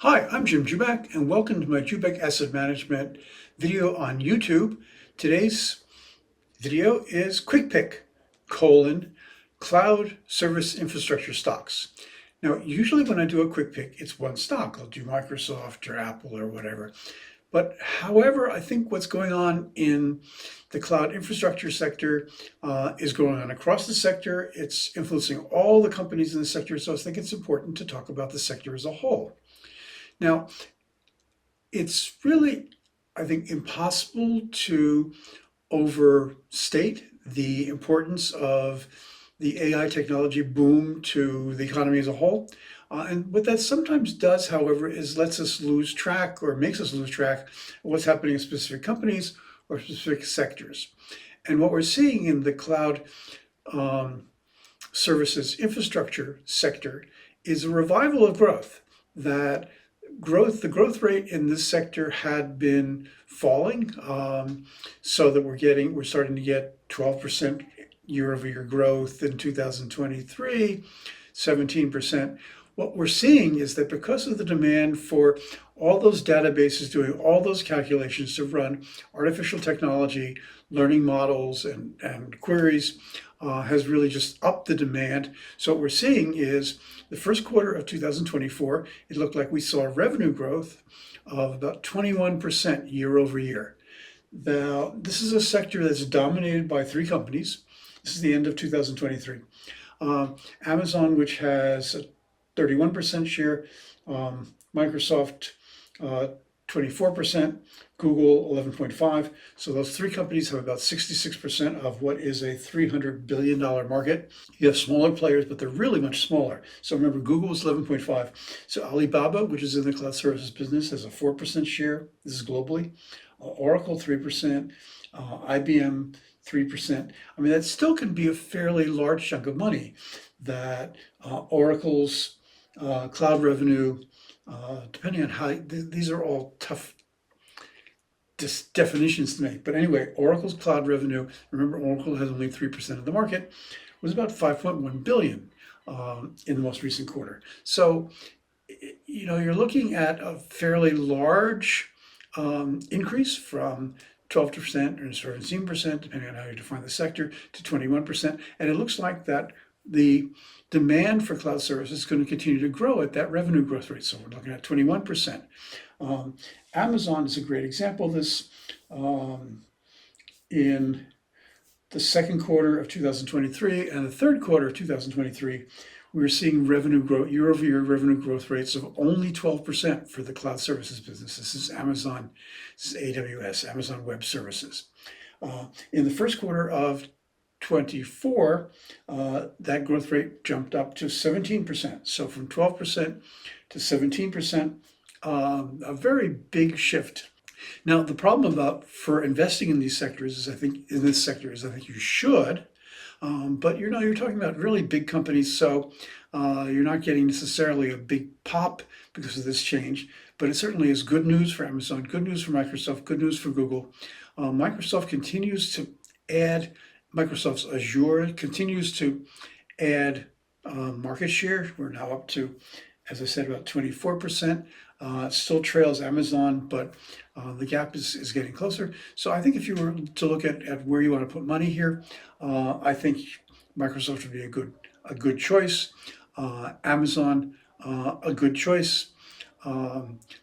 Hi, I'm Jim Jubak, and welcome to my Jubak Asset Management video on YouTube. Today's video is Quick Pick, cloud service infrastructure stocks. Now, usually when I do a quick pick, it's one stock. I'll do Microsoft or Apple or whatever. But however, I think what's going on in the cloud infrastructure sector is going on across the sector. It's influencing all the companies in the sector, so I think it's important to talk about the sector as a whole. Now, it's really, I think, impossible to overstate the importance of the AI technology boom to the economy as a whole. And what that sometimes does, however, is lets us lose track or makes us lose track of what's happening in specific companies or specific sectors. And what we're seeing in the cloud services infrastructure sector is a revival of growth. The growth rate in this sector had been falling, so that we're starting to get 12% year-over-year growth in 2023, 17%. What we're seeing is that because of the demand for all those databases doing all those calculations to run artificial technology, learning models, and queries, has really just upped the demand. So what we're seeing is the first quarter of 2024, it looked like we saw revenue growth of about 21% year over year. Now, this is a sector that's dominated by three companies. This is the end of 2023. Amazon, which has a 31% share, Microsoft 24%, Google 11.5%. So those three companies have about 66% of what is a $300 billion market. You have smaller players, but they're really much smaller. So remember, Google is 11.5%. So Alibaba, which is in the cloud services business, has a 4% share. This is globally. Oracle 3%, IBM 3%. I mean, that still can be a fairly large chunk of money that Oracle's cloud revenue, depending on how, these are all tough definitions to make. But anyway, Oracle's cloud revenue, remember Oracle has only 3% of the market, was about 5.1 billion in the most recent quarter. So, you're looking at a fairly large increase from 12% or 17%, depending on how you define the sector, to 21%. And it looks like that the demand for cloud services is going to continue to grow at that revenue growth rate. So we're looking at 21%. Amazon is a great example of this. In the second quarter of 2023 and the third quarter of 2023, we were seeing revenue growth, year-over-year revenue growth rates of only 12% for the cloud services business. This is Amazon, this is AWS, Amazon Web Services. In the first quarter of 24, that growth rate jumped up to 17%. So from 12% to 17%, a very big shift. Now, the problem for investing in these sectors is, I think you should, but you're talking about really big companies, so you're not getting necessarily a big pop because of this change. But it certainly is good news for Amazon, good news for Microsoft, good news for Google. Microsoft's Azure continues to add market share. We're now up to, as I said, about 24%. Still trails Amazon, but the gap is getting closer. So I think if you were to look at where you want to put money here, I think Microsoft would be a good choice. Amazon, a good choice,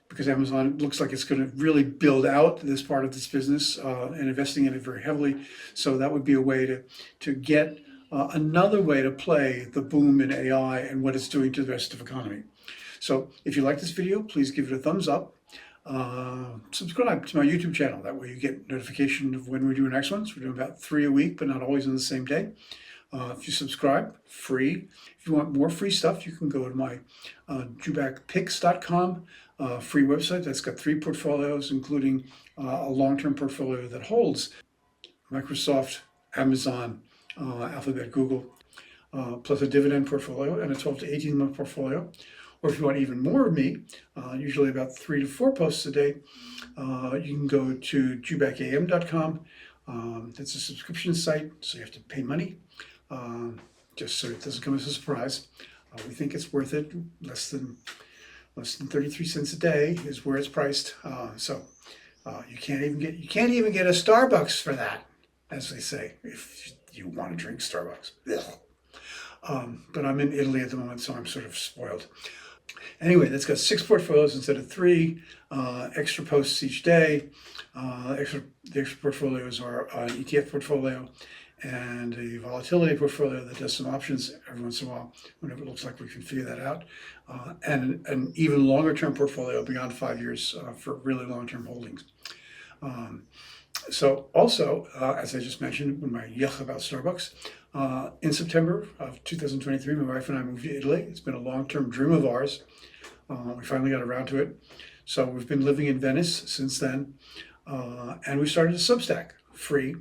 because Amazon looks like it's going to really build out this part of this business and investing in it very heavily. So that would be a way to get another way to play the boom in AI and what it's doing to the rest of the economy. So if you like this video, please give it a thumbs up. Subscribe to my YouTube channel. That way you get notification of when we do next ones. We're doing about 3 a week, but not always on the same day. If you subscribe, free. If you want more free stuff, you can go to my jubakpicks.com free website. That's got 3 portfolios, including a long-term portfolio that holds Microsoft, Amazon, Alphabet, Google, plus a dividend portfolio and a 12 to 18 month portfolio. Or if you want even more of me, usually about 3 to 4 posts a day, you can go to jubakam.com. It's a subscription site, so you have to pay money, just so it doesn't come as a surprise. We think it's worth it, less than less than 33 cents a day is where it's priced. You can't even get a Starbucks for that, as they say, if you want to drink Starbucks. But I'm in Italy at the moment, so I'm sort of spoiled. Anyway, that's got 6 portfolios instead of 3, extra posts each day. The extra portfolios are an ETF portfolio and a volatility portfolio that does some options every once in a while, whenever it looks like we can figure that out, and an even longer term portfolio beyond 5 years for really long term holdings. As I just mentioned, when my yuck about Starbucks, in September of 2023, my wife and I moved to Italy. It's been a long-term dream of ours. We finally got around to it. So we've been living in Venice since then. And we started a Substack, free,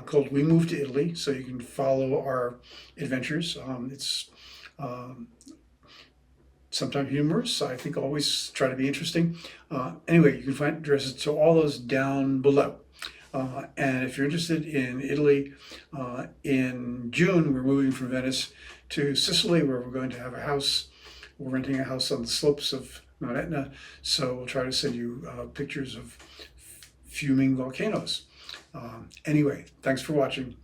called We Moved to Italy. So you can follow our adventures. It's sometimes humorous. I think always try to be interesting. Anyway, you can find addresses to all those down below. And if you're interested in Italy, in June, we're moving from Venice to Sicily, where we're going to have a house. We're renting a house on the slopes of Mount Etna. So we'll try to send you pictures of fuming volcanoes. Anyway, thanks for watching.